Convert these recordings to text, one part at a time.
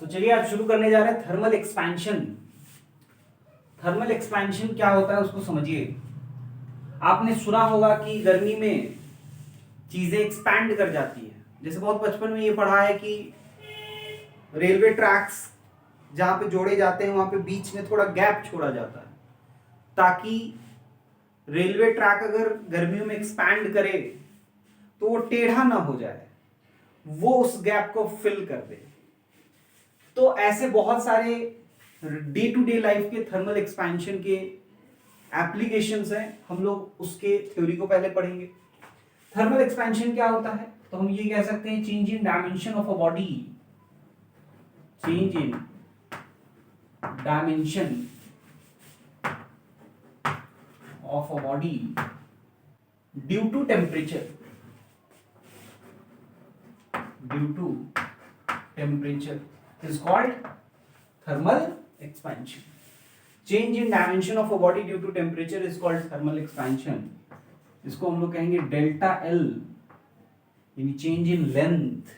तो चलिए आज शुरू करने जा रहे हैं थर्मल एक्सपेंशन। थर्मल एक्सपेंशन क्या होता है उसको समझिए। आपने सुना होगा कि गर्मी में चीजें एक्सपैंड कर जाती है। जैसे बहुत बचपन में ये पढ़ा है कि रेलवे ट्रैक्स जहां पे जोड़े जाते हैं वहां पे बीच में थोड़ा गैप छोड़ा जाता है ताकि रेलवे ट्रैक अगर गर्मियों में एक्सपैंड करे तो वो टेढ़ा ना हो जाए, वो उस गैप को फिल कर दे। तो ऐसे बहुत सारे डे टू डे लाइफ के थर्मल एक्सपेंशन के एप्लीकेशंस हैं। हम लोग उसके थ्योरी को पहले पढ़ेंगे। थर्मल एक्सपेंशन क्या होता है, तो हम ये कह सकते हैं change in dimension of a body, change in dimension of a body due to temperature, due to temperature is called thermal expansion. Change in dimension of a body due to temperature is called thermal expansion. इसको हम लोग कहेंगे delta L, यानी change in length.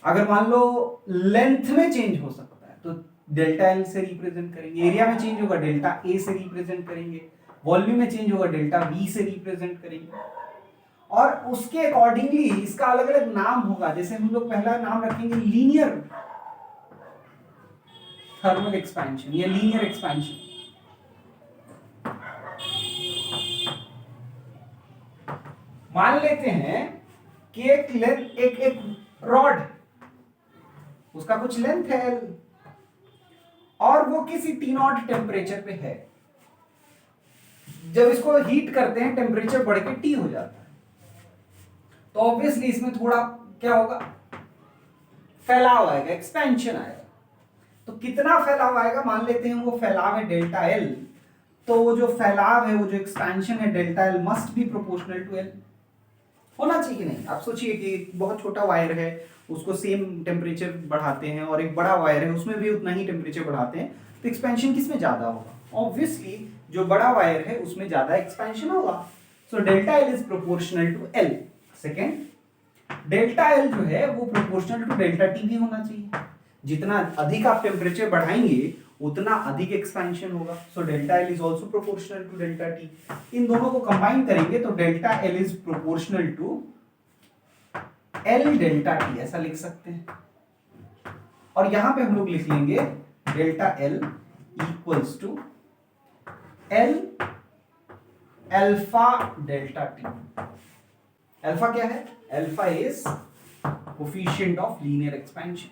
अगर मान लो length में change हो सकता है तो डेल्टा एल से रिप्रेजेंट करेंगे। एरिया में चेंज होगा डेल्टा ए से रिप्रेजेंट करेंगे। वॉल्यूम में चेंज होगा डेल्टा वी से रिप्रेजेंट करेंगे। और उसके अकॉर्डिंगली इसका अलग अलग नाम होगा। जैसे हम लोग पहला नाम रखेंगे लीनियर थर्मल एक्सपेंशन या लीनियर एक्सपेंशन। मान लेते हैं कि एक रॉड, उसका कुछ लेंथ है L, और वो किसी T0 टेम्परेचर पे है। जब इसको हीट करते हैं टेम्परेचर बढ़ के T हो जाता है, तो ऑब्वियसली इसमें थोड़ा क्या होगा, फैलाव आएगा, एक्सपेंशन आएगा। तो कितना फैलाव आएगा, मान लेते हैं वो फैलाव है डेल्टा एल, तो वो जो फैलाव है, वो जो एक्सपेंशन है delta L must be proportional to L. होना चाहिए कि नहीं? आप सोचिए कि बहुत छोटा वायर है, उसको सेम टेम्परेचर बढ़ाते हैं, और एक बड़ा वायर है उसमें भी उतना ही टेम्परेचर बढ़ाते हैं, तो एक्सपेंशन किसमें ज्यादा होगा? ऑब्वियसली जो बड़ा वायर है उसमें ज्यादा एक्सपेंशन होगा। So delta L is proportional to L. Second, delta L जो है वो प्रोपोर्शनल टू डेल्टा टी भी होना चाहिए। जितना अधिक आप टेम्परेचर बढ़ाएंगे उतना अधिक एक्सपेंशन होगा। So delta L is also proportional to delta T. इन दोनों को कंबाइन करेंगे तो delta L is proportional to L delta T, ऐसा लिख सकते हैं। और यहां पे हम लोग लिख लेंगे delta L equals to L alpha delta T. Alpha क्या है? Alpha is coefficient of linear expansion.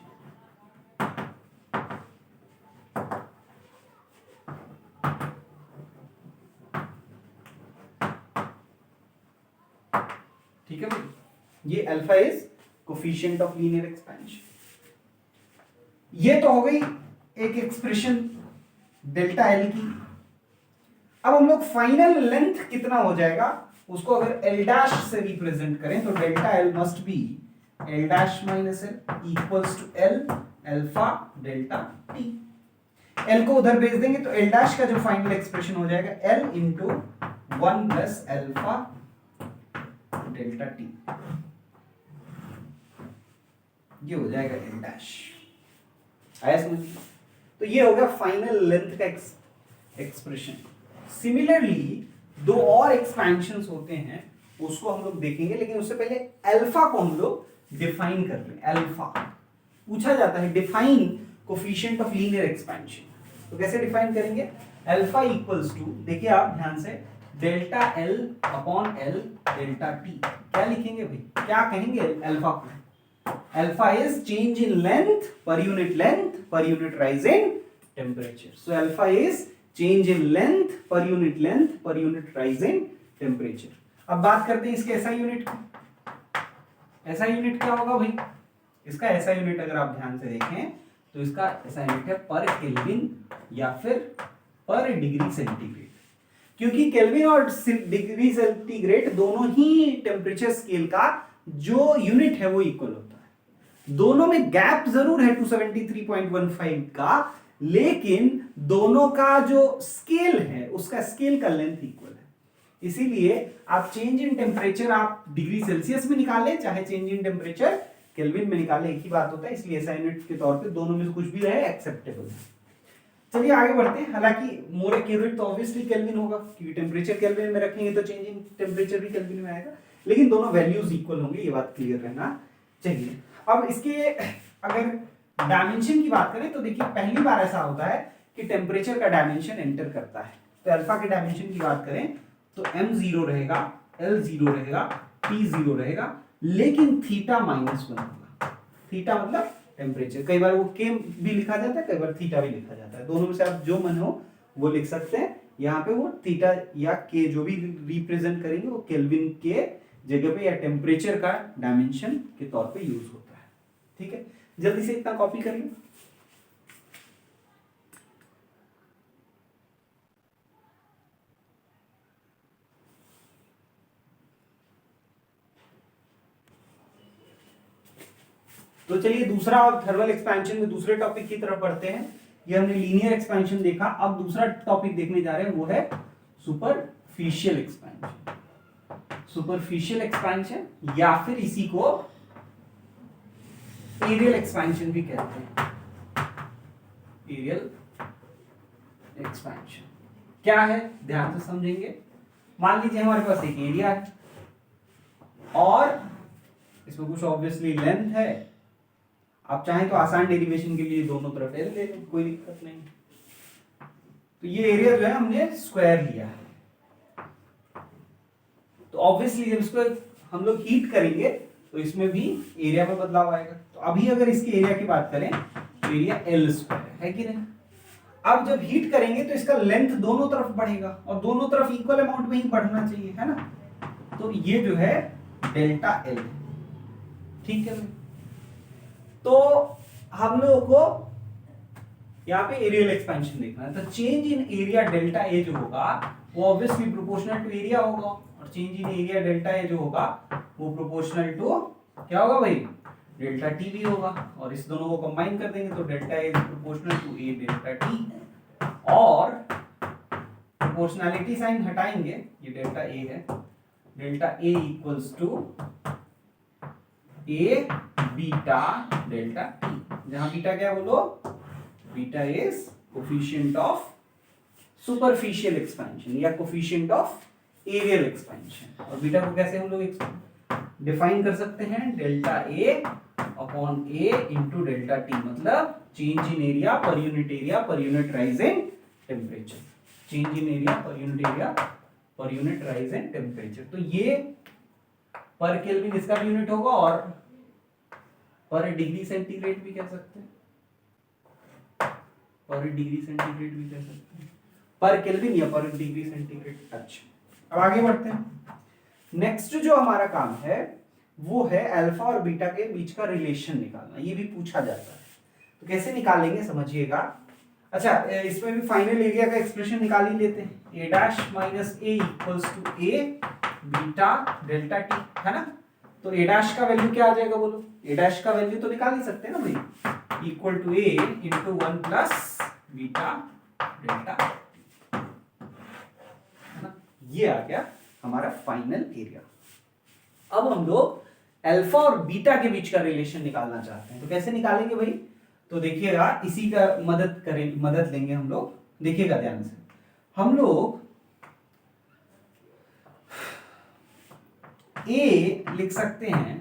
ठीक है भाई, ये alpha is coefficient of linear expansion. ये तो हो गई एक एक्सप्रेशन डेल्टा एल की। अब हम लोग फाइनल लेंथ कितना हो जाएगा उसको अगर एल डैश से रिप्रेजेंट करें तो delta L must be L dash minus L equals to L alpha delta T. L को उधर भेज देंगे तो एल डैश का जो फाइनल एक्सप्रेशन हो जाएगा L into 1 plus alpha delta T, ये हो जाएगा एल डैश। आया समझ? तो ये हो गया फाइनल लेंथ का एक्सप्रेशन। सिमिलरली दो और एक्सपेंशंस होते हैं, उसको हम लोग देखेंगे, लेकिन उससे पहले अल्फा को हम लोग डिफाइन कर लें। अल्फा पूछा जाता है, define coefficient of linear expansion. तो कैसे डिफाइन करेंगे? अल्फा इक्वल्स टू, देखिए आप ध्यान से, delta L upon L delta T. क्या लिखेंगे भाई, क्या कहेंगे अल्फा को? Alpha is change in length पर unit rise in temperature. So alpha is change in length पर यूनिट राइज इन टेम्परेचर। अब बात करते हैं इसके एसआई यूनिट की। एसआई यूनिट क्या होगा भाई? इसका एसआई यूनिट अगर आप ध्यान से देखें तो इसका एसआई यूनिट है पर केल्विन या फिर पर डिग्री सेंटीग्रेड। क्योंकि केल्विन और डिग्री सेंटीग्रेड दोनों ही टेम्परेचर स्केल का जो यूनिट है वो इक्वल होता है। दोनों में गैप जरूर है 273.15 का, लेकिन दोनों का जो स्केल है उसका स्केल का लेंथ इक्वल है। इसीलिए आप चेंज इन टेम्परेचर आप डिग्री सेल्सियस में निकालें, चाहे चेंज इन टेम्परेचर केल्विन में निकाले एक ही बात होता है, इसलिए एसआई यूनिट के तौर पे दोनों में से कुछ भी रहे एक्सेप्टेबल है। चलिए आगे बढ़ते हैं। हालांकि मोर एक्यूरेट तो ऑब्वियसली केल्विन होगा, क्योंकि टेम्परेचर केल्विन में रखेंगे तो चेंज इन टेम्परेचर भी केल्विन में आएगा, लेकिन दोनों वैल्यूज इक्वल होंगे, ये बात क्लियर रहना चाहिए। अब इसके अगर डायमेंशन की बात करें तो देखिए पहली बार ऐसा होता है कि टेम्परेचर का डायमेंशन एंटर करता है। तो अल्फा के डायमेंशन की बात करें तो m 0 रहेगा, l 0 रहेगा, t 0 रहेगा, लेकिन थीटा -1 होगा। थीटा मतलब टेम्परेचर, कई बार वो के भी लिखा जाता है, कई बार थीटा भी लिखा जाता है, दोनों में से आप जो मन हो वो लिख सकते हैं। यहाँ पे वो थीटा या के जो भी रिप्रेजेंट करेंगे वो केल्विन के जगह पे या टेम्परेचर का डायमेंशन के तौर पे यूज होता है। ठीक है, जल्दी से इतना कॉपी कर लो। तो चलिए दूसरा थर्मल एक्सपेंशन में दूसरे टॉपिक की तरफ बढ़ते हैं। ये हमने लीनियर एक्सपेंशन देखा, अब दूसरा टॉपिक देखने जा रहे हैं वो है सुपरफिशियल एक्सपेंशन। सुपरफिशियल एक्सपेंशन या फिर इसी को एरियल एक्सपेंशन भी कहते हैं। एरियल एक्सपेंशन क्या है, ध्यान से समझेंगे। मान लीजिए हमारे पास एक एरिया है और इसमें कुछ ऑब्वियसली लेंथ है। आप चाहें तो आसान डेरिवेशन के लिए दोनों तरफ एल ले लें, कोई दिक्कत नहीं। तो ये एरिया जो है हमने स्क्वायर लिया है, तो ऑब्वियसली जब इसको हम लोग हीट करेंगे तो इसमें भी एरिया में बदलाव आएगा। तो अभी अगर इसके एरिया की बात करें तो एरिया एल स्क्वायर है कि नहीं। अब जब हीट करेंगे तो इसका लेंथ दोनों तरफ बढ़ेगा और दोनों तरफ इक्वल अमाउंट में ही बढ़ना चाहिए, है ना। तो ये जो है डेल्टा एल, ठीक है। तो हम लोगों को यहाँ पे एरियल एक्सपेंशन देखना है। तो change in area delta A जो होगा वो ऑब्वियसली प्रोपोर्शनल टू एरिया होगा, और change in area delta A जो होगा वो प्रोपोर्शनल टू क्या होगा भाई, डेल्टा टी भी होगा। और इस दोनों को कंबाइन कर देंगे तो delta A is proportional to A delta T, और प्रोपोर्शनैलिटी साइन हटाएंगे, ये डेल्टा ए है, delta A equals to A beta delta T, जहां बीटा क्या बोलो, beta is coefficient of superficial expansion या कोफिशिएंट ऑफ एरियल एक्सपेंशन। और beta को कैसे हम लोग डिफाइन कर सकते हैं, delta A upon A into delta T, मतलब change in area per unit rise in temperature, change in area per unit rise in temperature. तो ये पर केल्विन इसका भी यूनिट होगा और पर डिग्री सेंटीग्रेड भी कह सकते हैं, पर डिग्री सेंटीग्रेड भी कह सकते हैं, पर केल्विन या पर डिग्री सेंटीग्रेड। अच्छा, अब आगे बढ़ते हैं। नेक्स्ट जो हमारा काम है वो है अल्फा और बीटा के बीच का रिलेशन निकालना। ये भी पूछा जाता है, तो कैसे निकालेंगे समझिएगा। अच्छा, इसमें भी फाइनल एरिया का एक्सप्रेशन निकाल ही लेते हैं, A dash minus A equals to A beta delta T, है ना। तो ए डैश का वैल्यू क्या आ जाएगा बोलो, ए डैश का वैल्यू तो निकाल ही सकते हैं ना भाई, equal to A into 1 plus beta delta, है ना। ये आ गया हमारा फाइनल एरिया। अब हम लोग अल्फा और बीटा के बीच का रिलेशन निकालना चाहते हैं, तो कैसे निकालेंगे भाई। तो देखिएगा, इसी का मदद लेंगे हम लोग। देखिएगा ध्यान से, हम लोग ए लिख सकते हैं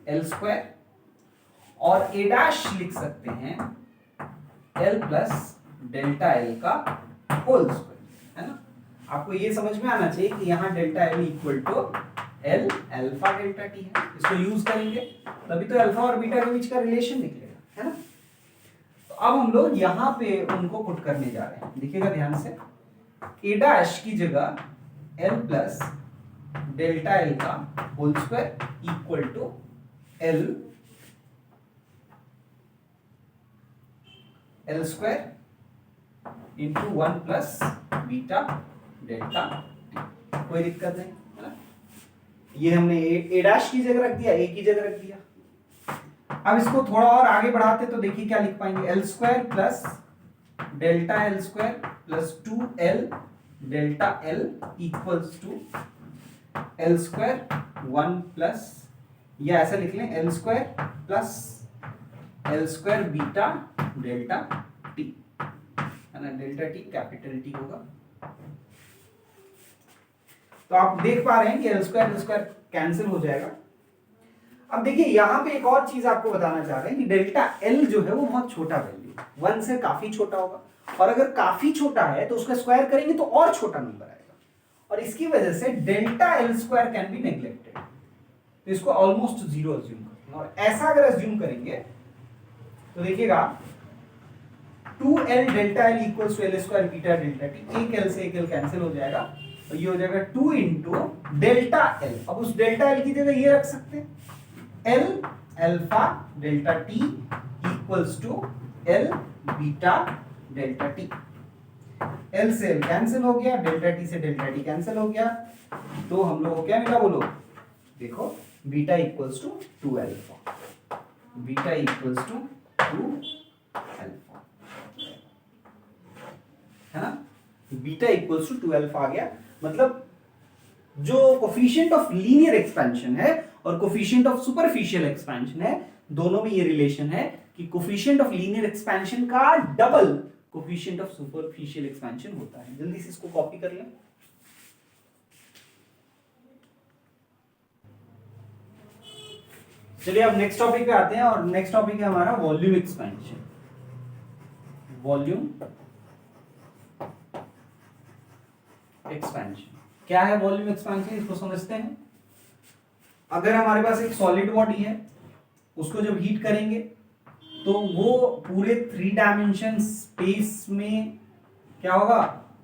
एल स्क्वायर और ए डैश लिख सकते हैं एल प्लस डेल्टा एल का होल स्क्वायर, है ना। आपको ये समझ में आना चाहिए कि यहाँ delta L equal to L alpha delta T है। इसको यूज करेंगे तभी तो अल्फा और बीटा के बीच का रिलेशन निकलेगा, है ना। तो अब हम लोग यहाँ पे उनको पुट करने जा रहे हैं, देखिएगा ध्यान से। ए डैश की जगह एल प्लस डेल्टा एल का whole square equal to L square into 1 plus beta delta T. कोई दिक्कत नहीं, है ना। ये हमने ए डैश की जगह रख दिया, ए की जगह रख दिया। अब इसको थोड़ा और आगे बढ़ाते तो देखिए क्या लिख पाएंगे, L square plus delta L square plus 2l delta L equals to L square 1 plus या ऐसा लिख लें L square plus L square beta delta T, है ना, डेल्टा टी कैपिटल टी होगा। तो आप देख पा रहे हैं कि एल स्क्वायर कैंसिल हो जाएगा। अब देखिए यहां पे एक और चीज आपको बताना चाह रहे हैं कि डेल्टा एल जो है वो बहुत छोटा वैल्यू, 1 से काफी छोटा होगा, और अगर काफी छोटा है तो उसका स्क्वायर करेंगे तो और छोटा नंबर आएगा, और इसकी वजह से delta L square can be neglected. तो इसको ऑलमोस्ट जीरो अज्यूम करेंगे, और ऐसा अगर अज्यूम करेंगे तो देखिएगा 2l delta L equals to L square beta delta T, एक एल से एक एल कैंसिल हो जाएगा, तो ये हो जाएगा 2 इंटू डेल्टा एल। अब उस डेल्टा एल की जगह ये रख सकते हैं L alpha delta T equals to L beta delta T. L से एल कैंसिल हो गया, डेल्टा टी से डेल्टा टी कैंसिल हो गया, तो हम लोग को क्या मिला बोलो, देखो beta equals to 2 alpha, beta equals to 2 alpha, है ना, बीटा इक्वल्स टू 2 अल्फा आ गया। मतलब जो कोफिशिएंट ऑफ लीनियर एक्सपेंशन है और कोफिशिएंट ऑफ सुपरफिशियल एक्सपेंशन है, दोनों में ये रिलेशन है कि कोफिशिएंट ऑफ लीनियर एक्सपेंशन का double coefficient of superficial expansion होता है। जल्दी से इसको कॉपी कर लें। चलिए अब नेक्स्ट टॉपिक पे आते हैं, और नेक्स्ट टॉपिक है हमारा वॉल्यूम एक्सपेंशन। वॉल्यूम एक्सपेंशन क्या है? वॉल्यूम एक्सपेंशन इसको समझते हैं। अगर हमारे पास एक सॉलिड बॉडी है, उसको जब हीट करेंगे तो वो पूरे 3 डायमेंशन स्पेस में क्या होगा,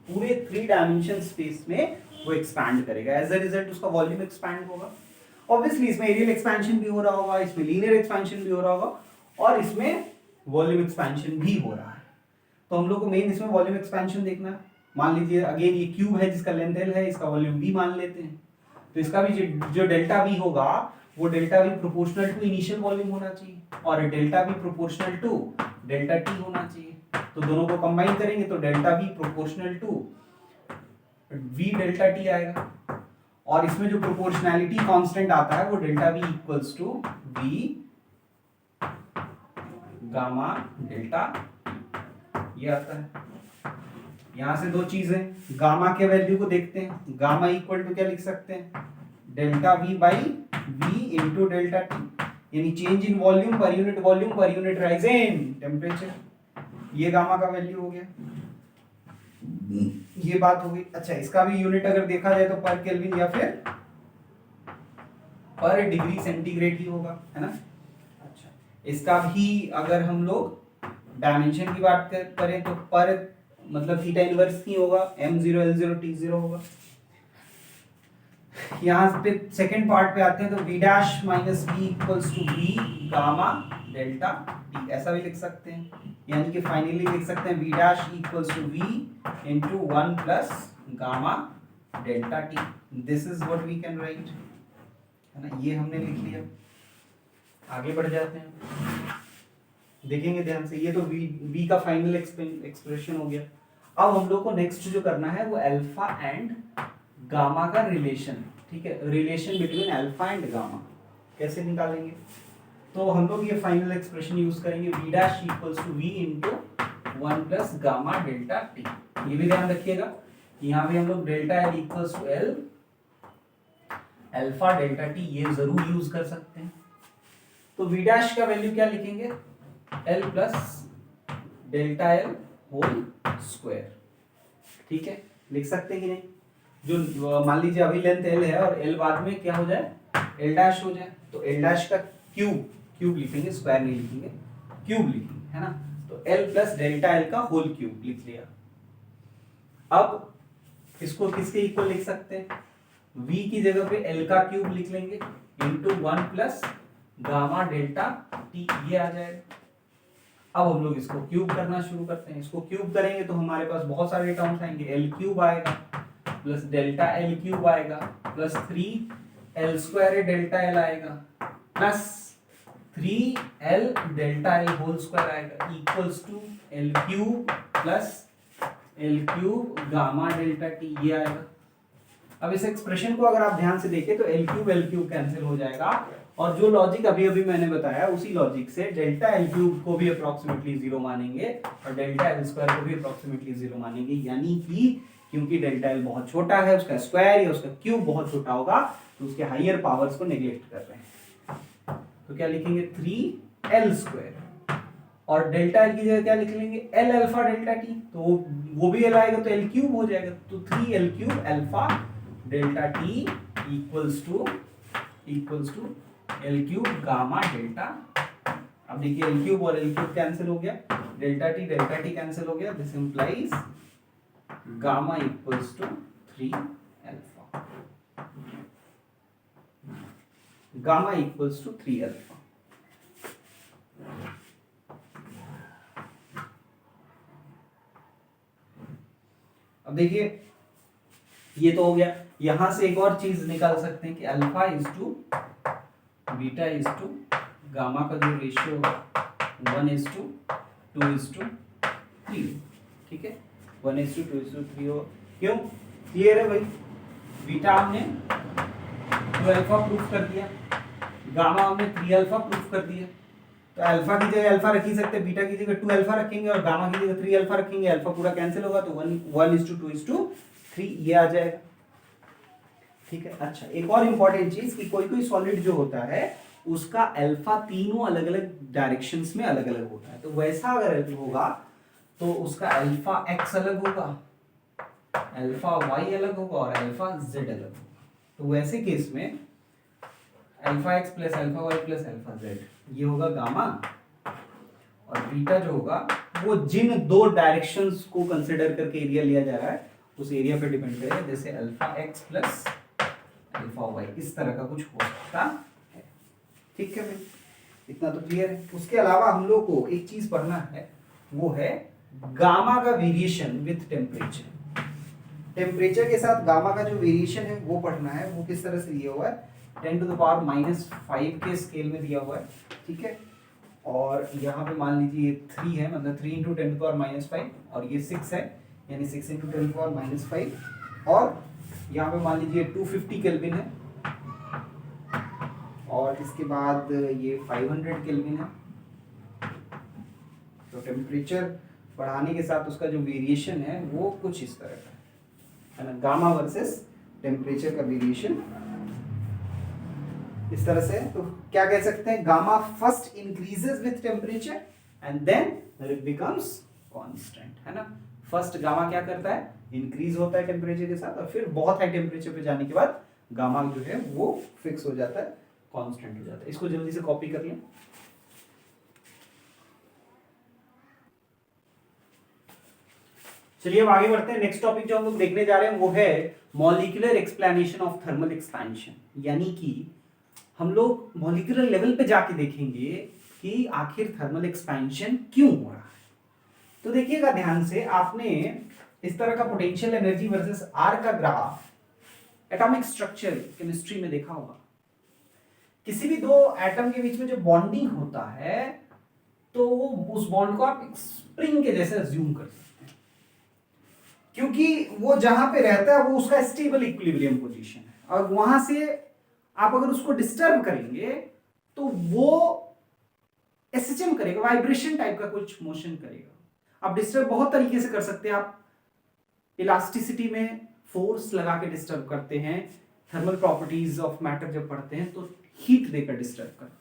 पूरे 3 डायमेंशन स्पेस में वो एक्सपैंड करेगा, एज अ रिजल्ट उसका वॉल्यूम एक्सपैंड होगा। ऑब्वियसली इसमें एरियल एक्सपेंशन भी हो रहा होगा, इसमें लीनियर एक्सपेंशन भी हो रहा होगा, और इसमें वॉल्यूम एक्सपेंशन भी हो रहा है। तो हम लोग को मेन इसमें वॉल्यूम एक्सपेंशन देखना है। मान लीजिए अगेन ये क्यूब है जिसका लेंथ एल है, इसका वॉल्यूम बी मान लेते हैं, तो इसका भी जो डेल्टा बी होगा वो delta B proportional to initial volume होना चाहिए, और delta B proportional to delta T होना चाहिए। तो दोनों को कंबाइन करेंगे तो delta B proportional to V delta T आएगा, और इसमें जो प्रोपोर्शनैलिटी कांस्टेंट आता है वो delta B equals to V gamma delta, ये आता है। यहां से दो चीजें, गामा के वैल्यू को देखते हैं, गामा इक्वल टू क्या लिख सकते हैं, delta V by V into delta T, यानी change in volume per unit rise in temperature. ये गामा का वैल्यू हो गया, ये बात हो गई। अच्छा, इसका भी यूनिट अगर देखा जाए तो पर केल्विन या फिर पर डिग्री सेंटीग्रेड ही होगा, है ना। अच्छा, इसका भी अगर हम लोग डायमेंशन की बात करें तो पर मतलब थीटा इनवर्स ही होगा, m0 l0 t0 होगा। यहां पे सेकंड पार्ट पे आते हैं तो v dash minus v equals to v gamma delta t, ऐसा भी लिख सकते हैं, यानी कि फाइनली लिख सकते हैं v dash equals to v into 1 plus gamma delta t। This is what we can write, है ना। ये हमने लिख लिया, आगे बढ़ जाते हैं, देखेंगे ध्यान से। ये तो v का फाइनल एक्सप्रेशन हो गया। अब हम लोग को नेक्स्ट जो करना है वो अल्फा एंड गामा का रिलेशन, ठीक है, relation between alpha and gamma कैसे निकालेंगे। तो हम लोग ये फाइनल एक्सप्रेशन यूज करेंगे, v dash equals to v into 1 plus gamma delta t। ये भी ध्यान रखिएगा, यहाँ पे हम लोग delta l equals to l alpha delta t ये जरूर यूज कर सकते हैं। तो v डैश का वैल्यू क्या लिखेंगे, l plus delta l whole square, ठीक है, लिख सकते हैं कि नहीं। जो मान लीजिए अभी लेंथ l है और l बाद में क्या हो जाए, l डैश हो जाए, तो l डैश का क्यूब लिखेंगे, स्क्वायर नहीं लिखेंगे, क्यूब लिखेंगे, है ना। तो l प्लस डेल्टा l का होल क्यूब लिख लिया। अब इसको किसके इक्वल लिख सकते हैं, v की जगह पे l का क्यूब लिख लेंगे into 1 plus gamma delta t, ये आ जाएगा। अब हम लोग इसको क्यूब करना शुरू करते हैं। इसको क्यूब करेंगे तो हमारे पास बहुत सारे टर्म्स आएंगे, एल क्यूब आएगा प्लस डेल्टा एल क्यूब आएगा plus 3 L square delta L आएगा plus 3 L delta L whole square आएगा equals to L cube plus L cube gamma delta T, ये आएगा। अब इस एक्सप्रेशन को अगर आप ध्यान से देखें तो एल क्यूब कैंसिल हो जाएगा, और जो लॉजिक अभी अभी मैंने बताया उसी लॉजिक से डेल्टा एल क्यूब को भी अप्रोक्सीमेटली 0 मानेंगे और डेल्टा एल स्क्वायर को भी अप्रोक्सीमेटली 0 मानेंगे, यानी कि क्योंकि डेल्टा एल बहुत छोटा है, उसका स्क्वायर या उसका क्यूब बहुत छोटा होगा, तो उसके हायर पावर्स को नेग्लेक्ट कर रहे हैं। तो क्या लिखेंगे 3l स्क्वायर, और डेल्टा एल की जगह क्या लिख लेंगे एल अल्फा डेल्टा टी, तो वो भी एल आएगा तो एल क्यूब हो जाएगा, तो 3l cube alpha delta T equals to L cube gamma delta. अब देखिए एल क्यूब और एल क्यूब कैंसिल हो गया, डेल्टा टी कैंसिल हो गया, this implies gamma equals to 3 alpha, gamma equals to 3 alpha. अब देखिए ये तो हो गया, यहां से एक और चीज निकाल सकते हैं कि alpha is to beta is to gamma का जो रेशियो होगा 1:2:3, ठीक है 1:2:3 हो। क्यों क्लियर है भाई, बीटा हमने 2 अल्फा प्रूफ कर दिया, गामा हमने 3 अल्फा प्रूफ कर दिया, तो अल्फा की जगह अल्फा रख ही सकते, बीटा की जगह 2 अल्फा रखेंगे और गामा की जगह 3 अल्फा रखेंगे, अल्फा पूरा कैंसिल होगा तो 1:2:3 ये आ जाएगा, ठीक है। अच्छा एक और इंपॉर्टेंट चीज कि कोई सॉलिड जो होता है उसका अल्फा तीनों अलग अलग डायरेक्शंस में अलग अलग होता है, तो वैसा अगर होगा तो उसका अल्फा एक्स अलग होगा, अल्फा वाई अलग होगा और अल्फा जेड अलग होगा, तो वैसे केस में alpha X plus alpha Y plus alpha Z ये होगा गामा, और बीटा जो होगा वो जिन दो डायरेक्शंस को कंसिडर करके एरिया लिया जा रहा है उस एरिया पे डिपेंड करेगा, जैसे alpha X plus alpha Y, इस तरह का कुछ हो सकता है, ठीक है भाई, इतना तो क्लियर है। उसके अलावा हम लोग को एक चीज पढ़ना है, वो है गामा का वेरिएशन विथ टेम्परेचर, टेम्परेचर के साथ गामा का जो वेरिएशन है वो पढ़ना है, वो किस तरह से दिया हुआ है 10⁻⁵ के स्केल में दिया हुआ है, ठीक है, और यहाँ पे मान लीजिए ये 3 है, मतलब 3 × 10⁻⁵, और ये 6 है यानी 6 × 10⁻⁵, और यहाँ पे मान लीजिए 250 केल्विन है, और इसके बाद ये 500 केल्विन है, तो टेम्परेचर बढ़ाने के साथ उसका जो वेरिएशन है वो कुछ इस तरह का है ना, गामा वर्सेस टेम्परेचर का वेरिएशन इस तरह से। तो क्या कह सकते हैं, gamma first increases with temperature and then it becomes constant, है ना, फर्स्ट गामा क्या करता है इंक्रीज होता है टेम्परेचर के साथ, और फिर बहुत हाई टेम्परेचर पे जाने के बाद गामा जो है वो फिक्स हो जाता है, कांस्टेंट हो जाता है। इसको जल्दी से कॉपी कर लें। चलिए अब आगे बढ़ते हैं, नेक्स्ट टॉपिक जो हम लोग देखने जा रहे हैं वो है molecular explanation of thermal expansion, यानी कि हम लोग मॉलिक्यूलर लेवल पे जाके देखेंगे कि आखिर थर्मल एक्सपेंशन क्यों हो रहा है। तो देखिएगा ध्यान से, आपने इस तरह का पोटेंशियल एनर्जी वर्सेस आर का ग्राफ एटॉमिक स्ट्रक्चर केमिस्ट्री में देखा होगा। किसी भी दो एटम के बीच में जो बॉन्डिंग होता है तो वो उस बॉन्ड को आप एक स्प्रिंग के जैसे अज्यूम कर सकते हैं, क्योंकि वो जहां पे रहता है वो उसका स्टेबल इक्विलिब्रियम पोजीशन है, और वहां से आप अगर उसको डिस्टर्ब करेंगे तो वो एसएचएम करेगा, वाइब्रेशन टाइप का कुछ मोशन करेगा। आप डिस्टर्ब बहुत तरीके से कर सकते हैं, आप इलास्टिसिटी में फोर्स लगा के डिस्टर्ब करते हैं, थर्मल प्रॉपर्टीज ऑफ मैटर जब पढ़ते हैं तो हीट देकर डिस्टर्ब करते हैं।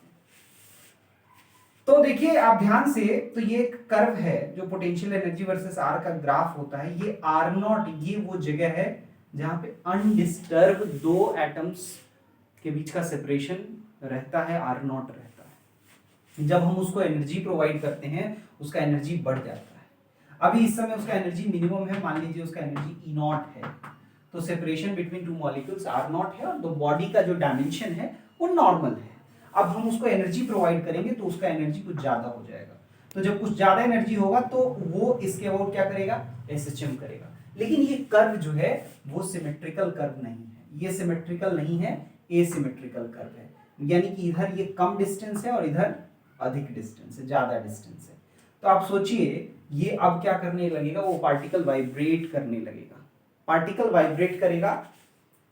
तो देखिए आप ध्यान से, तो ये एक कर्व है जो पोटेंशियल एनर्जी वर्सेस आर का ग्राफ होता है, ये R0 ये वो जगह है जहां पे अनडिस्टर्ब दो एटम्स के बीच का सेपरेशन रहता है, R0 रहता है। जब हम उसको एनर्जी प्रोवाइड करते हैं उसका एनर्जी बढ़ जाता है, अभी इस समय उसका एनर्जी मिनिमम है, मान लीजिए उसका एनर्जी E0 है, तो separation between two molecules R0 है, और तो बॉडी का जो डायमेंशन है वो नॉर्मल है। अब हम उसको एनर्जी प्रोवाइड करेंगे तो उसका एनर्जी कुछ ज्यादा हो जाएगा, तो जब कुछ ज्यादा एनर्जी होगा तो वो इसके अबाउट क्या करेगा, एसएचएम करेगा। लेकिन ये कर्व जो है वो सिमेट्रिकल कर्व नहीं है, ये सिमेट्रिकल नहीं है, एसिमेट्रिकल कर्व है, यानी कि इधर ये कम डिस्टेंस है और इधर अधिक डिस्टेंस है, ज्यादा डिस्टेंस है। तो आप सोचिए ये अब क्या करने लगेगा, वो पार्टिकल वाइब्रेट करने लगेगा, पार्टिकल वाइब्रेट करेगा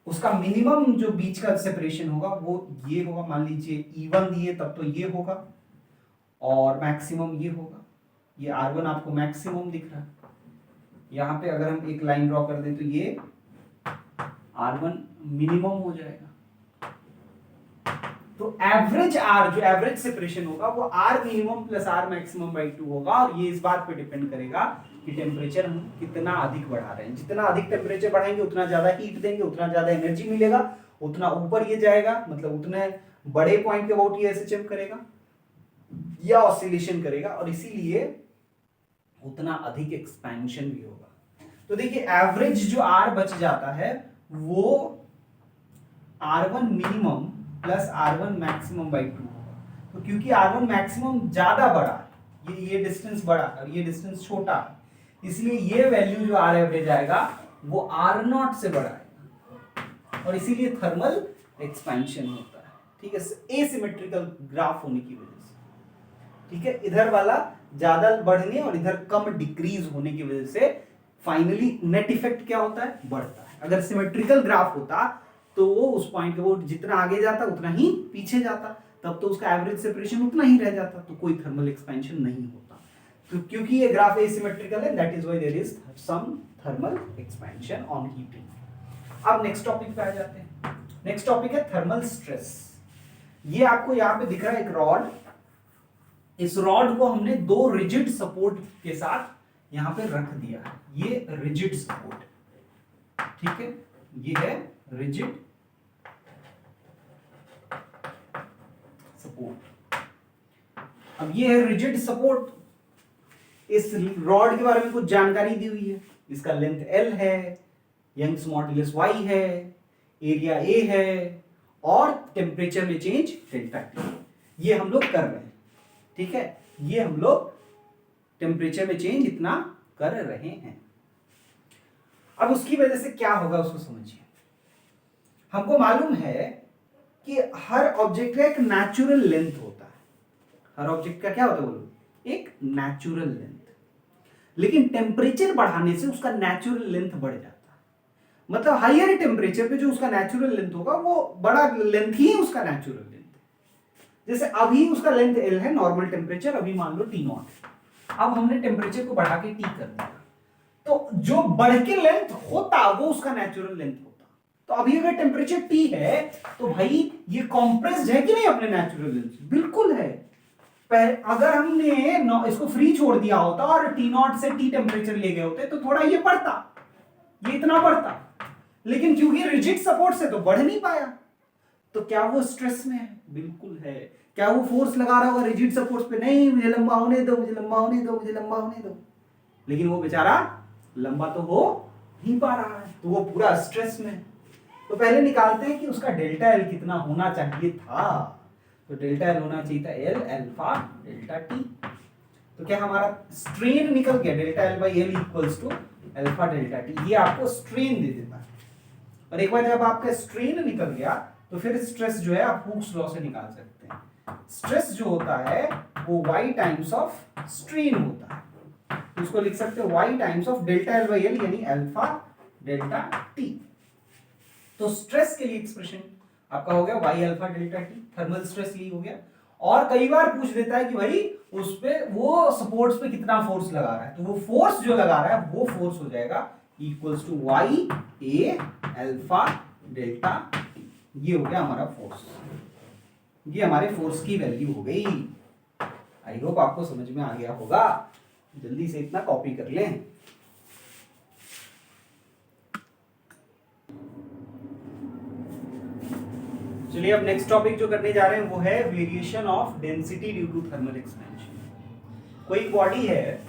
उसका मिनिमम जो बीच का सेपरेशन होगा वो ये होगा, मान लीजिए E1 दिए तब तो ये होगा, और मैक्सिमम ये होगा। ये R1 आपको मैक्सिमम दिख रहा है। यहाँ पे अगर हम एक लाइन ड्रॉ कर दें तो ये R1 मिनिमम हो जाएगा। तो एवरेज R, जो एवरेज सेपरेशन होगा वो R minimum plus R maximum by 2 होगा, और ये इस बात पे डिपेंड करेगा कि टेम्परेचर हम कितना अधिक बढ़ा रहे हैं। जितना अधिक टेम्परेचर बढ़ाएंगे उतना ज्यादा हीट देंगे, उतना ज्यादा एनर्जी मिलेगा, उतना ऊपर ये जाएगा, मतलब उतने बड़े पॉइंट के अबाउट ये एसएचएम करेगा या ऑसिलेशन करेगा, और इसीलिए उतना अधिक एक्सपेंशन भी होगा। तो देखिए एवरेज जो R बच जाता है वो R1 minimum plus R1 maximum by 2 होगा। तो क्योंकि R1 मैक्सिमम ज्यादा बड़ा, ये डिस्टेंस बड़ा और ये डिस्टेंस छोटा, इसलिए ये वैल्यू जो R एवरेज आएगा वो R0 से बड़ा आएगा, और इसीलिए थर्मल एक्सपेंशन होता है। ठीक है, एसिमेट्रिकल ग्राफ होने की वजह से। ठीक है, इधर वाला ज्यादा बढ़ने और इधर कम डिक्रीज होने की वजह से फाइनली नेट इफेक्ट क्या होता है, बढ़ता है। अगर सिमेट्रिकल ग्राफ होता तो वो उस पॉइंट के वो जितना आगे जाता उतना ही पीछे जाता, तब तो उसका एवरेज सेपरेशन उतना ही रह जाता, तो कोई थर्मल एक्सपेंशन नहीं होता। तो क्योंकि ये ग्राफ एसिमेट्रिकल है, that is why there is some thermal expansion on heating. अब नेक्स्ट टॉपिक पे आ जाते हैं। नेक्स्ट टॉपिक है थर्मल स्ट्रेस। ये आपको यहाँ पे दिख रहा है एक रॉड। इस रॉड को हमने दो रिजिड सपोर्ट के साथ यहां पे रख दिया है। ये रिजिड सपोर्ट, ठीक है, ये है रिजिड सपोर्ट। अब ये है रिजिड सपोर्ट। इस रॉड के बारे में कुछ जानकारी दी हुई है। इसका लेंथ L है, यंग्स मॉड्यूलस Y है, एरिया A है, और टेम्परेचर में चेंज डेल्टा T। ये हम लोग कर रहे हैं, ठीक है, ये हम लोग टेम्परेचर में चेंज इतना कर रहे हैं। अब उसकी वजह से क्या होगा उसको समझिए। हमको मालूम है कि हर ऑब्जेक्ट का एक नेचुरल लेंथ होता है। हर ऑब्जेक्ट का क्या होता है बोलो, एक नेचुरल लेंथ। लेकिन टेम्परेचर बढ़ाने से उसका नेचुरल लेंथ बढ़ जाता है। मतलब हायर टेम्परेचर पे जो उसका नेचुरल लेंथ होगा वो बड़ा लेंथ ही उसका नेचुरल लेंथ है। जैसे अभी उसका लेंथ L है, नॉर्मल टेम्परेचर अभी मान लो T0 है। अब हमने टेम्परेचर को बढ़ा के T कर दिया, तो जो बढ़ के लेंथ होता वो उसका नेचुरल लेंथ होता। तो अभी अगर टेम्परेचर T है तो भाई ये कॉम्प्रेस्ड है कि नहीं अपने नेचुरल लेंथ, बिल्कुल है। अगर हमने इसको फ्री छोड़ दिया होता और T0 से T टेम्परेचर ले गए होते तो थोड़ा ये बढ़ता, ये इतना बढ़ता, लेकिन क्योंकि रिजिड सपोर्ट से तो बढ़ नहीं पाया। तो क्या वो स्ट्रेस में है? बिल्कुल है। क्या वो फोर्स लगा रहा होगा रिजिड सपोर्ट पे, नहीं मुझे लंबा होने दो, मुझे लंबा होने दो, मुझे लंबा होने दो, लेकिन वो बेचारा लंबा तो हो नहीं पा रहा है, तो वो पूरा स्ट्रेस में। तो पहले निकालते हैं कि उसका डेल्टा L कितना होना चाहिए था। तो डेल्टा L होना चाहिए था L अल्फा डेल्टा T। तो क्या हमारा स्ट्रेन निकल गया, delta L by L equals to alpha delta T। ये आपको स्ट्रेन दे देता है। और एक बार जब आपका स्ट्रेन निकल गया तो फिर स्ट्रेस जो है आप हुक्स लॉ से निकाल सकते हैं। स्ट्रेस जो होता है वो y टाइम्स ऑफ स्ट्रेन होता है। तो इसको लिख सकते हो y times of delta L by L, यानी अल्फा डेल्टा T। तो स्ट्रेस के लिए एक्सप्रेशन आपका हो गया y alpha delta T, thermal stress ये हो गया। और कई बार पूछ देता है कि भाई उस पे वो सपोर्ट्स पे कितना फोर्स लगा रहा है, तो वो फोर्स जो लगा रहा है वो फोर्स हो जाएगा equals to y a alpha delta T। ये हो गया हमारा फोर्स, ये हमारे फोर्स की वैल्यू हो गई। आई होप आपको समझ में आ गया होगा। जल्दी से इतना कॉपी कर लें। चलिए अब नेक्स्ट टॉपिक जो करने जा रहे हैं वो है variation of density due to thermal expansion. कोई बॉडी है,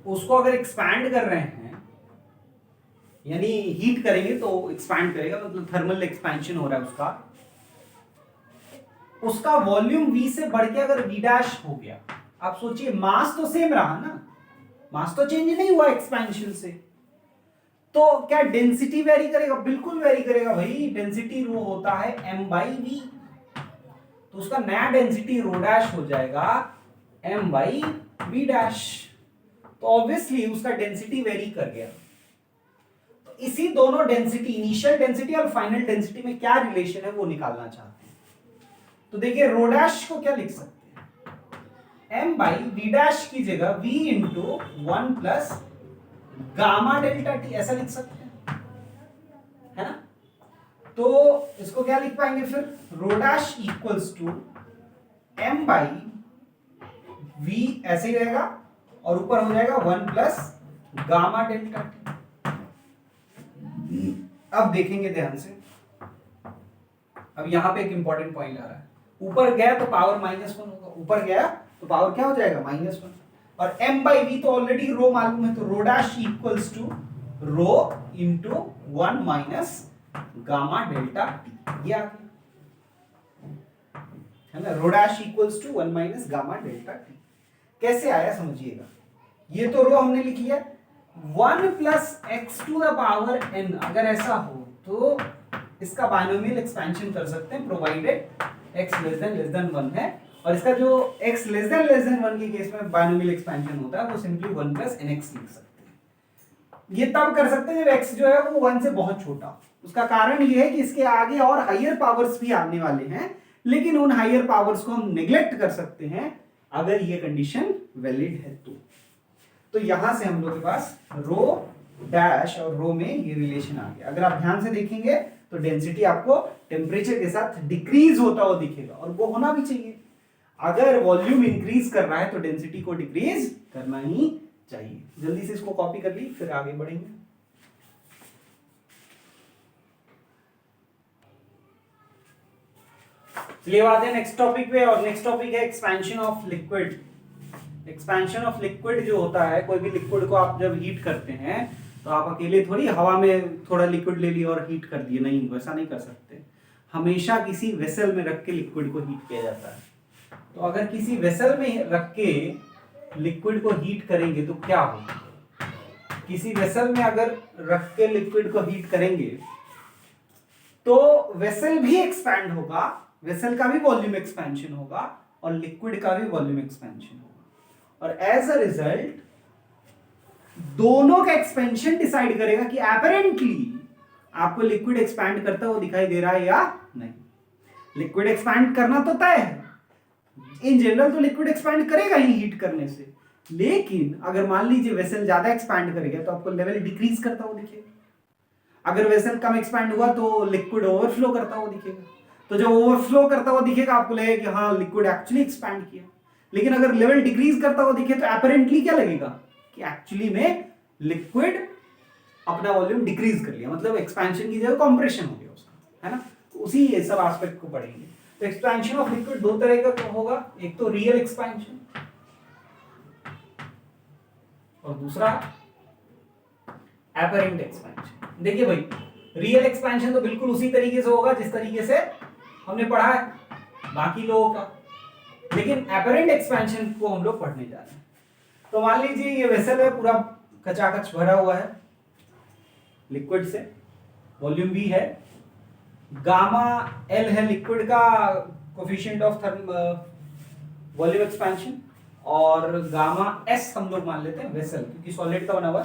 उसको अगर एक्सपैंड कर रहे हैं, यानी हीट करेंगे तो एक्सपैंड करेगा, मतलब थर्मल एक्सपेंशन हो रहा है उसका वॉल्यूम V से बढ़ के अगर V डैश हो गया, आप सोचिए मास तो सेम रहा ना, मास तो चेंज नहीं हुआ एक्सपेंशन से, तो क्या डेंसिटी वेरी करेगा? बिल्कुल वेरी करेगा भाई। डेंसिटी रो होता है m/v, तो उसका नया डेंसिटी रो डैश हो जाएगा m/v डैश। तो ऑब्वियसली उसका डेंसिटी वेरी कर गया। तो इसी दोनों डेंसिटी, इनिशियल डेंसिटी और फाइनल डेंसिटी में क्या रिलेशन है वो निकालना चाहते हैं। तो देखिए रो डैश को क्या लिख सकते हैं, m बाई वी डैश की जगह v into 1 plus gamma delta T, ऐसा लिख सकते हैं, है ना। तो इसको क्या लिख पाएंगे फिर, rho dash equals to m by v, ऐसे ही रहेगा, और ऊपर हो जाएगा 1 प्लस गामा डेल्टा टी। अब देखेंगे ध्यान से, अब यहां पे एक इंपॉर्टेंट पॉइंट आ रहा है, ऊपर गया तो पावर -1 होगा, ऊपर गया तो पावर क्या हो जाएगा -1, और m बाई वी तो ऑलरेडी रो मालूम है, तो rho dash equals to rho into 1 minus gamma delta T, ये आ गया, है ना। Rho dash equals to 1 minus gamma delta T कैसे आया समझिएगा, ये तो रो हमने लिख लिया, 1 plus X to the power n, अगर ऐसा हो तो इसका बाइनोमियल एक्सपेंशन कर सकते हैं, प्रोवाइडेड x लेस देन 1 है, और इसका जो x लेस देन 1 के केस में बाइनोमियल एक्सपेंशन होता है वो सिंपली 1 प्लस nx लिख सकते हैं। ये तब कर सकते हैं जब x जो है वो 1 से बहुत छोटा, उसका कारण ये है कि इसके आगे और हायर पावर्स भी आने वाले हैं, लेकिन उन हायर पावर्स को हम नेग्लेक्ट कर सकते हैं अगर ये कंडीशन वैलिड है तो यहां से हम लोग के पास रो डैश और रो में ये रिलेशन आ गया। अगर आप ध्यान से देखेंगे तो डेंसिटी आपको टेम्परेचर के साथ डिक्रीज होता हुआ दिखेगा, और वो होना भी चाहिए। अगर वॉल्यूम इंक्रीज कर रहा है तो डेंसिटी को डिक्रीज करना ही चाहिए। जल्दी से इसको कॉपी कर ली, फिर आगे बढ़ेंगे। चलिए आते हैं नेक्स्ट टॉपिक पे, और नेक्स्ट टॉपिक है expansion of liquid. Expansion of liquid जो होता है, कोई भी लिक्विड को आप जब हीट करते हैं तो आप अकेले थोड़ी हवा में थोड़ा लिक्विड ले लिया और हीट कर दिए, नहीं, वैसा नहीं कर सकते। हमेशा किसी वेसल में रख के लिक्विड को हीट किया जाता है। तो अगर किसी वेसल में रख के लिक्विड को हीट करेंगे तो क्या होगा, किसी वेसल में अगर रख के लिक्विड को हीट करेंगे तो वेसल भी एक्सपैंड होगा, वेसल का भी वॉल्यूम एक्सपेंशन होगा और लिक्विड का भी वॉल्यूम एक्सपेंशन होगा, और एज अ रिजल्ट दोनों का एक्सपेंशन डिसाइड करेगा कि एपरेंटली आपको लिक्विड एक्सपैंड करता हुआ दिखाई दे रहा है या नहीं। लिक्विड एक्सपैंड करना तो तय है, इन जनरल तो लिक्विड एक्सपैंड करेगा ही हीट करने से, लेकिन अगर मान लीजिए वेसल ज्यादा एक्सपैंड करेगा तो आपको लेवल डिक्रीज करता हुआ दिखेगा। अगर वेसल कम एक्सपैंड हुआ तो लिक्विड ओवरफ्लो करता हुआ दिखेगा। तो जब ओवरफ्लो करता हुआ दिखेगा आपको लगेगा कि हाँ लिक्विड एक्चुअली एक्सपैंड किया, लेकिन अगर लेवल डिक्रीज करता हुआ दिखे तो एपरेंटली क्या लगेगा कि एक्चुअली में लिक्विड अपना वॉल्यूम डिक्रीज कर लिया, मतलब एक्सपेंशन की जगह कंप्रेशन हो गया उसका, है ना। तो उसी ये सब एस्पेक्ट को पढ़ेंगे। तो एक्सपेंशन ऑफ लिक्विड दो तरह का होगा, एक तो रियल एक्सपेंशन और दूसरा एपरेंट एक्सपेंशन। देखिए भाई, रियल एक्सपेंशन तो बिल्कुल उसी तरीके से होगा जिस तरीके से हमने पढ़ा है बाकी लोगों का, लेकिन एपरेंट एक्सपेंशन को हम लोग पढ़ने जा रहे हैं। तो मान लीजिए ये वेसल है, पूरा कचाकच भरा हुआ है लिक्विड से, वॉल्यूम भी है, गामा एल है लिक्विड का कोफिशिएंट ऑफ वॉल्यूम एक्सपेंशन, और गामा एस हम लोग मान लेते हैं वेसल, क्योंकि सॉलिड का बना हुआ,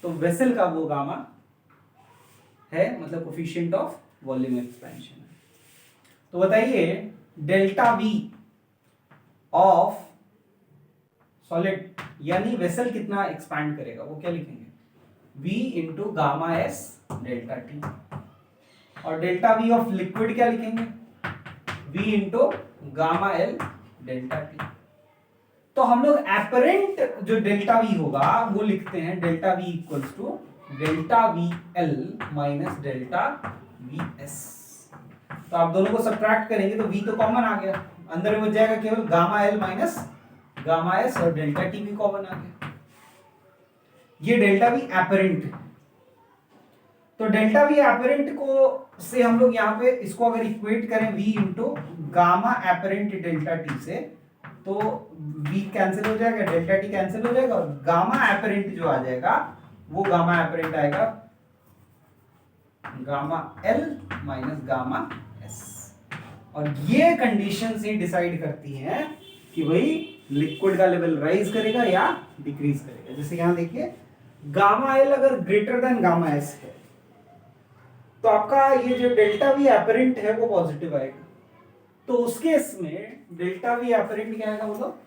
तो वेसल का वो गामा है, मतलब कोफिशिएंट ऑफ वॉल्यूम एक्सपेंशन। तो बताइए डेल्टा वी ऑफ सॉलिड यानी वेसल कितना एक्सपैंड करेगा, वो क्या लिखेंगे, V into gamma S delta T, और डेल्टा वी ऑफ लिक्विड क्या लिखेंगे, V into gamma L delta T. तो हम लोग एपरेंट जो डेल्टा वी होगा वो लिखते हैं delta V equals to delta V L minus delta V S. तो आप दोनों को सब्ट्रैक्ट करेंगे तो V तो कॉमन आ गया, अंदर में बच जाएगा केवल gamma L minus gamma S, और डेल्टा टी भी कॉमन आ गया। ये डेल्टा वी एपरेंट है। तो डेल्टा वी एपरेंट को से हम लोग यहाँ पे इसको अगर इक्वेट करें V into gamma apparent delta T से, तो V कैंसिल हो जाएगा, डेल्टा टी कैंसिल हो जाएगा, और गामा एपरेंट जो आ जाएगा वो गामा एपरेंट आएगा gamma L minus gamma S. और ये कंडीशन से डिसाइड करती हैं कि भाई लिक्विड का लेवल राइज करेगा या डिक्रीज करेगा। जैसे यहां देखिए गामा एल अगर ग्रेटर देन गामा एस है तो आपका ये जो डेल्टा वी एपरेंट है वो पॉजिटिव आएगा। तो उस केस में डेल्टा वी एपरेंट क्या आएगा, मतलब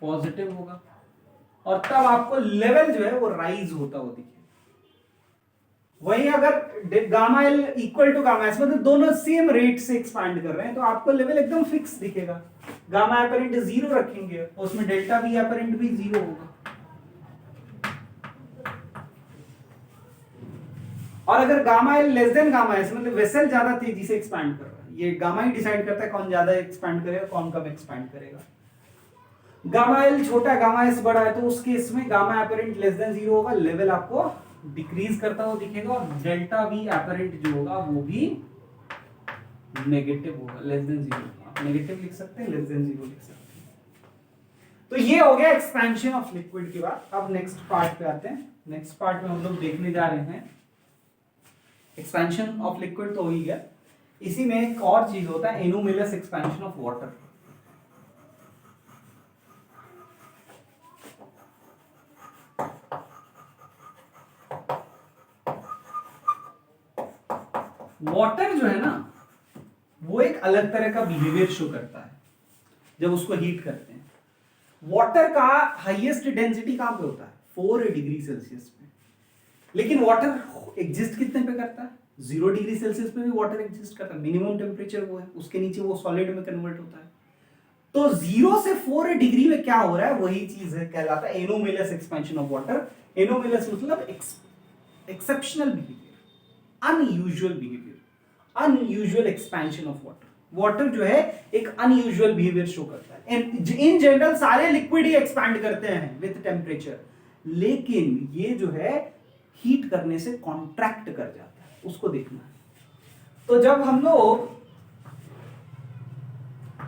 पॉजिटिव होगा, और तब आपको लेवल जो है वो राइज होता हुआ दिखेगा। वही अगर gamma L equal to gamma S, मतलब दोनों सेम रेट से एक्सपांड कर रहे हैं, तो आपको लेवल एकदम फिक्स दिखेगा। गामा एपरेंट 0 रखेंगे, उसमें डेल्टा वी एपरेंट भी 0 होगा। और अगर gamma L less than gamma S, मतलब वेसल ज्यादा तेजी से एक्सपैंड कर रहा है, ये गामा ही डिसाइड करता है कौन ज्यादा एक्सपैंड करेगा कौन कम एक्सपैंड करेगा। गामा एल छोटा गामा एस बड़ा है, तो उस केस में गामा एपरेंट लेस देन 0 होगा, लेवल आपको डिक्रीज करता हुआ दिखेगा, और डेल्टा वी एपरेंट जो होगा वो भी नेगेटिव होगा, लेस देन 0। आप नेगेटिव लिख सकते हैं, लेस देन 0 लिख सकते हैं। तो ये हो गया एक्सपेंशन ऑफ लिक्विड के बाद। अब नेक्स्ट पार्ट पे आते हैं। नेक्स्ट पार्ट में हम लोग देखने जा रहे हैं एक्सपेंशन ऑफ लिक्विड तो हो ही गया, इसी में एक और चीज होता है anomalous expansion of water. Water जो है ना वो एक अलग तरह का बिहेवियर शो करता है जब उसको हीट करते हैं। वाटर का हाईएस्ट डेंसिटी कहां पे होता है, 4 डिग्री सेल्सियस पे। लेकिन वाटर एग्जिस्ट कितने पे करता है, 0 डिग्री सेल्सियस पे भी वाटर एग्जिस्ट करता है। मिनिमम टेम्परेचर वो है, उसके नीचे वो सॉलिड में कन्वर्ट होता है। तो 0 से 4 डिग्री में क्या हो रहा है, वही चीज है, कहलाता है anomalous expansion of water. Anomalous मतलब exceptional behaviour, unusual behaviour, unusual expansion of water. Water जो है एक अनयूजुअल बिहेवियर शो करता है। इन जनरल सारे लिक्विड ही एक्सपैंड करते हैं विद टेम्परेचर, लेकिन ये जो है हीट करने से कॉन्ट्रैक्ट कर जाता है, उसको देखना है। तो जब हम लोग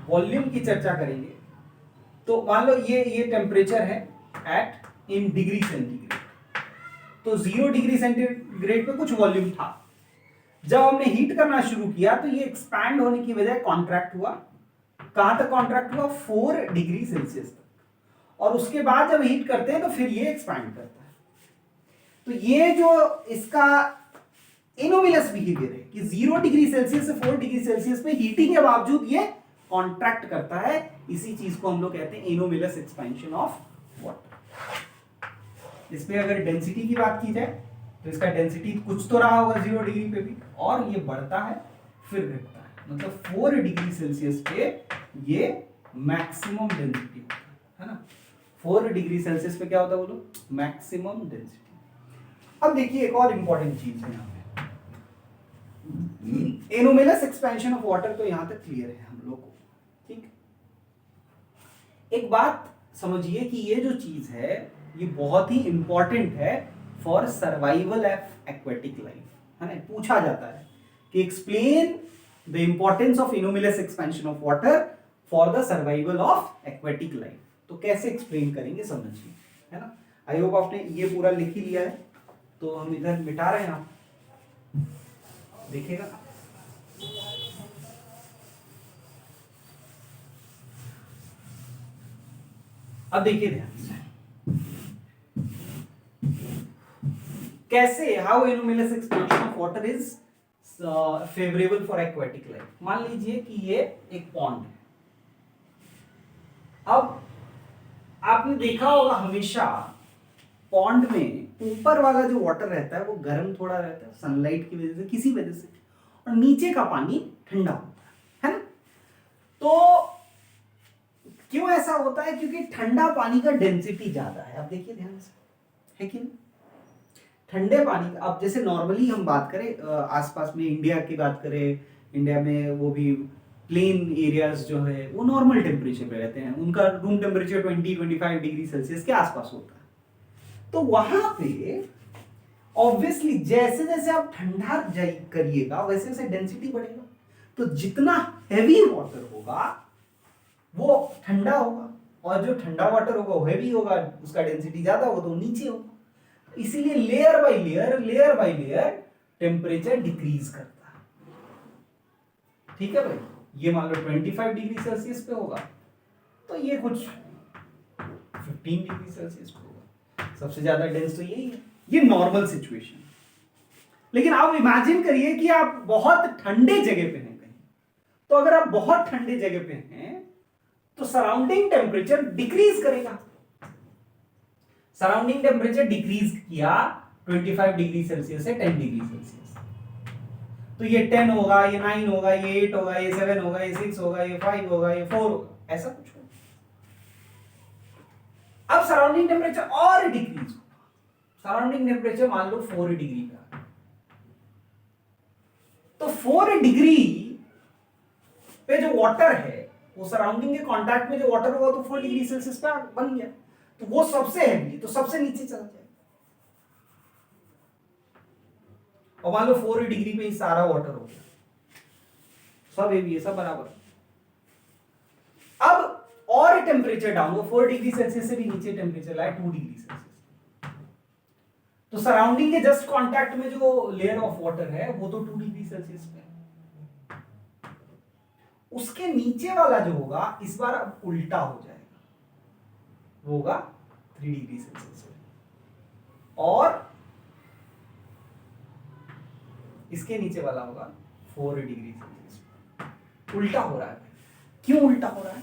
वॉल्यूम की चर्चा करेंगे, तो मान लो ये टेम्परेचर है एट इन डिग्री सेंटीग्रेड, तो 0 डिग्री सेंटीग्रेड पे कुछ वॉल्यूम था। जब हमने हीट करना शुरू किया तो ये एक्सपैंड होने की बजाय कॉन्ट्रैक्ट हुआ। कहां तक कॉन्ट्रैक्ट हुआ, 4 डिग्री सेल्सियस तक। और उसके बाद जब हीट करते हैं तो फिर ये एक्सपैंड करता है। तो ये जो इसका एनोमिलस बिहेवियर है कि 0 डिग्री सेल्सियस से 4 डिग्री सेल्सियस पे हीटिंग के बावजूद ये कॉन्ट्रैक्ट करता है, इसी चीज को हम लोग कहते हैं एनोमिलस एक्सपेंशन ऑफ वाटर। इसमें अगर डेंसिटी की बात की जाए तो इसका डेंसिटी कुछ तो रहा होगा 0 डिग्री पे भी, और ये बढ़ता है फिर घटता है। मतलब 4 डिग्री सेल्सियस पे ये मैक्सिमम डेंसिटी होता है ना। 4 डिग्री सेल्सियस पे क्या होता है बोलो, मैक्सिमम डेंसिटी। अब देखिए एक और इंपॉर्टेंट चीज है यहाँ पे, एनोमिलस एक्सपेंशन ऑफ वाटर तो यहां तक क्लियर है हम लोग को, ठीक। एक बात समझिए कि ये जो चीज है ये बहुत ही इंपॉर्टेंट है for survival of aquatic life, है ना। पूछा जाता है कि explain the importance of anomalous expansion of water for the survival of aquatic life. तो कैसे एक्सप्लेन करेंगे समझिए, है ना। आई होप आपने ये पूरा लिख ही लिया है, तो हम इधर मिटा रहे हैं, आप देखिएगा। अब देखिए ध्यान से कैसे, how anomalous expansion of water is favourable for aquatic life. मान लीजिए कि ये एक पॉन्ड है। अब आपने देखा होगा हमेशा पॉन्ड में ऊपर वाला जो वाटर रहता है वो गर्म थोड़ा रहता है सनलाइट की वजह से, किसी वजह से, और नीचे का पानी ठंडा होता है ना। तो क्यों ऐसा होता है, क्योंकि ठंडा पानी का डेंसिटी ज्यादा है। अब देखिए ध्यान से, है कि नहीं। ठंडे पानी, अब जैसे नॉर्मली हम बात करें आसपास में इंडिया की बात करें, इंडिया में वो भी प्लेन एरियाज जो है वो नॉर्मल टेम्परेचर पे रहते हैं, उनका रूम टेम्परेचर 20-25 डिग्री सेल्सियस के आसपास होता है। तो वहां पे ऑब्वियसली जैसे जैसे आप ठंडा करिएगा वैसे वैसे डेंसिटी बढ़ेगा। तो जितना हैवी वाटर होगा वो ठंडा होगा, और जो ठंडा वाटर होगा वो हैवी होगा, उसका डेंसिटी ज्यादा होगा तो नीचे होगा। इसीलिए layer by layer temperature decrease करता है, ठीक है भाई। ये मान लो 25 डिग्री सेल्सियस पे होगा तो ये कुछ 15 डिग्री सेल्सियस पे होगा। सबसे ज्यादा डेंस तो यही है, ये नॉर्मल सिचुएशन। लेकिन आप इमेजिन करिए कि आप बहुत ठंडे जगह पे हैं कहीं, तो अगर आप बहुत ठंडे जगह पे हैं तो सराउंडिंग टेम्परेचर डिक्रीज करेगा। सराउंडिंग टेम्परेचर डिक्रीज किया 25 डिग्री सेल्सियस से 10 डिग्री सेल्सियस, तो ये 10 होगा, ये 9 होगा, ये 8 होगा, ये 7 होगा, ये 6 होगा, ये 5 होगा, ये 4 होगा, ऐसा कुछ होगा। अब सराउंडिंग टेम्परेचर और डिक्रीज होगा, सराउंडिंग टेम्परेचर मान लो 4 डिग्री का, तो 4 डिग्री पे जो वाटर है वो सराउंडिंग के कांटेक्ट में जो वाटर होगा तो 4 डिग्री सेल्सियस पे बन गया, तो वो सबसे हैवी, तो सबसे नीचे चला जाएगा। और मान लो 4 डिग्री पे ही सारा वाटर हो गया, सब हैवी है, सब बराबर। अब और टेम्परेचर डाउन, वो 4 डिग्री सेल्सियस से भी नीचे टेम्परेचर लाए 2 डिग्री सेल्सियस, तो सराउंडिंग के जस्ट कांटेक्ट में जो लेयर ऑफ वाटर है वो तो 2 डिग्री सेल्सियस पे, उसके नीचे वाला जो होगा इस बार अब उल्टा हो जाएगा, वो होगा 3 डिग्री सेल्सियस पे, और इसके नीचे वाला होगा 4 डिग्री सेल्सियस। उल्टा हो रहा है। क्यों उल्टा हो रहा है?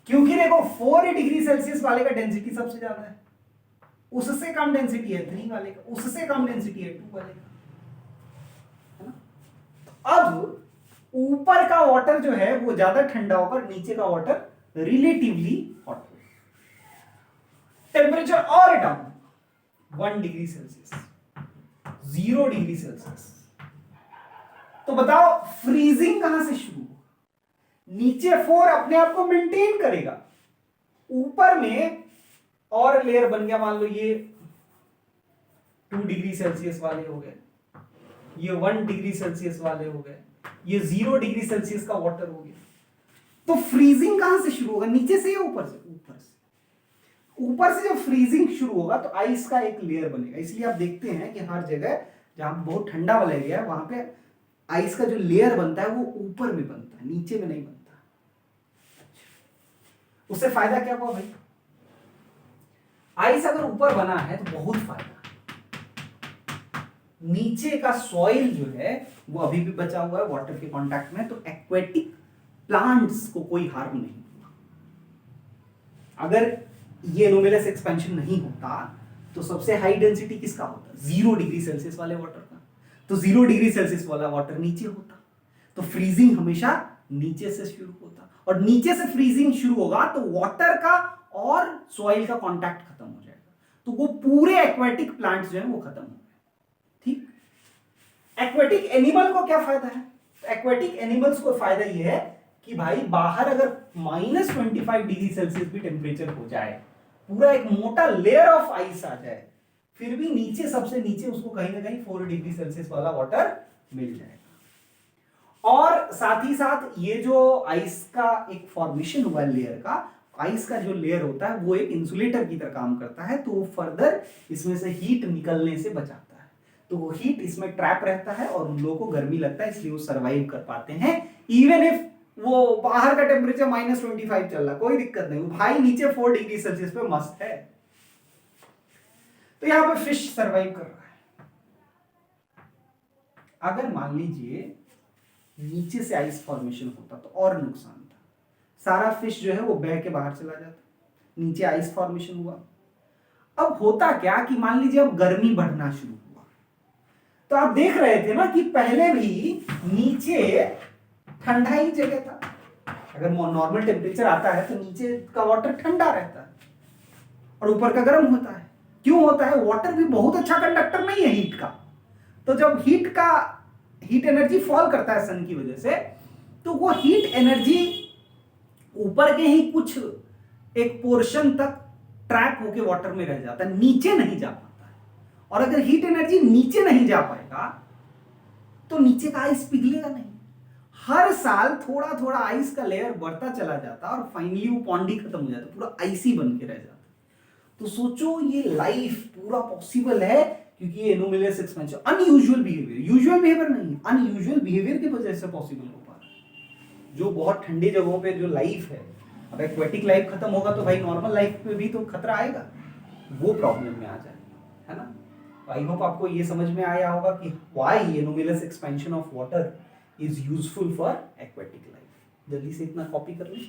क्योंकि देखो 4 डिग्री सेल्सियस वाले का डेंसिटी सबसे ज्यादा है, उससे कम डेंसिटी है 3 वाले का, उससे कम डेंसिटी है 2 वाले का, है ना? तो अब ऊपर का वाटर जो है वो ज्यादा ठंडा होकर नीचे का वाटर रिलेटिवली हॉट होगा, टेम्परेचर और down 1 degree Celsius, 0 degree Celsius. तो बताओ फ्रीजिंग कहां से शुरू होगा? नीचे 4 अपने आप को मेंटेन करेगा, ऊपर में और लेयर बन गया, मान लो ये 2 डिग्री सेल्सियस वाले हो गए, ये 1 डिग्री सेल्सियस वाले हो गए, ये 0 डिग्री सेल्सियस का वाटर हो गया। तो फ्रीजिंग कहां से शुरू होगा? नीचे से या ऊपर से? ऊपर से। ऊपर से जब फ्रीजिंग शुरू होगा तो आइस का एक लेयर बनेगा, इसलिए आप देखते हैं कि हर जगह जहां बहुत ठंडा वाला एरिया है वहां पे आइस का जो लेयर बनता है वो ऊपर में बनता है, नीचे में नहीं बनता। उससे फायदा क्या हुआ भाई? आइस अगर ऊपर बना है तो बहुत फायदा, नीचे का सॉइल जो है वो अभी भी बचा हुआ है वाटर के कांटेक्ट में, तो एक्वेटिक प्लांट्स को कोई हार्म नहीं होगा। अगर ये एनोमेलस एक्सपेंशन नहीं होता तो सबसे हाई डेंसिटी किसका होता? 0 डिग्री सेल्सियस वाले वाटर का, तो 0 डिग्री सेल्सियस वाला वाटर नीचे होता, तो फ्रीजिंग हमेशा नीचे से शुरू होता, और नीचे से फ्रीजिंग शुरू होगा तो वाटर का और सॉइल का कांटेक्ट खत्म हो जाएगा, तो वो पूरे एक्वेटिक प्लांट्स जो है वो खत्म हो गए। ठीक, एक्वेटिक एनिमल को क्या फायदा है? एक्वेटिक एनिमल्स को फायदा ये है कि भाई बाहर अगर -25 डिग्री सेल्सियस भी टेम्परेचर हो जाए, पूरा एक मोटा लेयर ऑफ आइस आ जाए, फिर भी नीचे सबसे नीचे उसको कहीं ना कहीं 4 डिग्री सेल्सियस वाला वाटर मिल जाएगा। और साथ ही साथ ये जो आइस का एक फॉर्मेशन हुआ है लेयर का, आइस का जो लेयर होता है वो एक इंसुलेटर की तरह काम करता है, तो वो फर्दर इसमें से हीट निकलने से बचाता है, तो वो हीट इसमें ट्रैप रहता है और उन लोगों को गर्मी लगता है, इसलिए वो सर्वाइव कर पाते हैं। इवन इफ वो बाहर का टेम्परेचर -25 चल रहा, कोई दिक्कत नहीं, वो भाई नीचे 4 डिग्री सेल्सियस पे मस्त है। तो यहां पे फिश सर्वाइव कर रहा है। अगर मान लीजिए नीचे से आइस फॉर्मेशन होता तो और नुकसान था, सारा फिश जो है वो बह के बाहर चला जाता, नीचे आइस फॉर्मेशन हुआ। अब होता क्या कि मान लीजिए अब गर्मी बढ़ना शुरू हुआ, तो आप देख रहे थे ना कि पहले भी नीचे ठंडा ही जगह था, अगर नॉर्मल टेम्परेचर आता है तो नीचे का वाटर ठंडा रहता है और ऊपर का गर्म होता है। क्यों होता है? वाटर भी बहुत अच्छा कंडक्टर नहीं है हीट का, तो जब हीट एनर्जी फॉल करता है सन की वजह से, तो वो हीट एनर्जी ऊपर के ही कुछ एक पोर्शन तक ट्रैप होके वाटर में रह जाता है, नीचे नहीं जा पाता है। और अगर हीट एनर्जी नीचे नहीं जा पाएगा तो नीचे का आइस पिघलेगा नहीं, हर साल थोड़ा थोड़ा आइस का लेयर बढ़ता चला जाता और फाइनली वो पॉन्डी खत्म हो जाता, पूरा आइसी बन के रह जाता। तो सोचो ये लाइफ पूरा पॉसिबल है क्योंकि ये anomalous expansion, unusual behaviour, usual behaviour नहीं, अनयूजुअल बिहेवियर की वजह से पॉसिबल हो पा रहा है। जो बहुत ठंडी जगहों पे जो लाइफ है, अब एक्वेटिक लाइफ खत्म होगा तो भाई नॉर्मल लाइफ पे भी तो खतरा आएगा, वो प्रॉब्लम में आ जाएगा, है ना। आई होप आपको ये समझ में आया होगा कि why anomalous expansion of water is useful for aquatic life. जल्दी से इतना कॉपी कर लें।